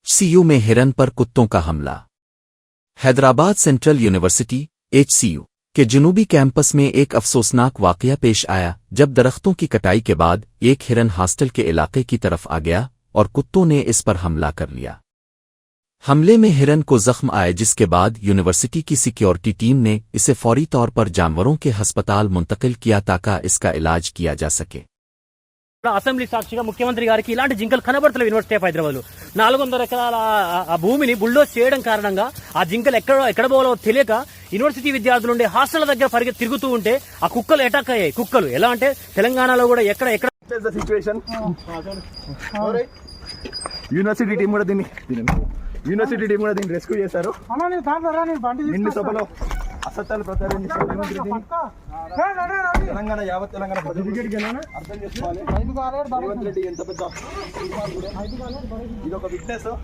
HCU में हिरन पर कुत्तों का हमला। हैदराबाद सेंट्रल यूनिवर्सिटी HCU के जनूबी कैंपस में एक अफसोसनाक वाकया पेश आया जब दरख्तों की कटाई के बाद एक हिरन हॉस्टल के इलाके की तरफ आ गया और कुत्तों ने इस पर हमला कर लिया। हमले में हिरन को जख्म आए जिसके बाद यूनिवर्सिटी की सिक्योरिटी टीम ने इसे फौरी तौर पर जानवरों के अस्पताल मुंतकिल किया ताकि इसका इलाज किया जा सके। అసెంబ్లీ సాక్షిగా ముఖ్యమంత్రి గారికి ఇలాంటి జింకలు కనబడతలేవు యూనివర్సిటీ ఆఫ్ హైదరాబాద్ లో 400 ఎకరాల ఆ భూమిని బుల్డోజ్ చేయడం కారణంగా ఆ జింకలు ఎక్కడ పోవాలో తెలియక యూనివర్సిటీ విద్యార్థులు ఉండే హాస్టల్ దగ్గర తిరుగుతూ ఉంటే ఆ కుక్కలు అటాక్ అయ్యాయి. కుక్కలు ఎలా అంటే తెలంగాణలో కూడా ఎక్కడ యూనివర్సిటీ టీం కూడా దీన్ని రెస్క్యూ చేశారు. నిండు సభలో అసత్యాలు ప్రచారం చేశారు. తెలంగాణ యావత్ తెలంగాణ అర్థం చేసుకోవాలి. రేవంత్ రెడ్డి ఎంత పెద్ద ఇదొక విట్నెస్.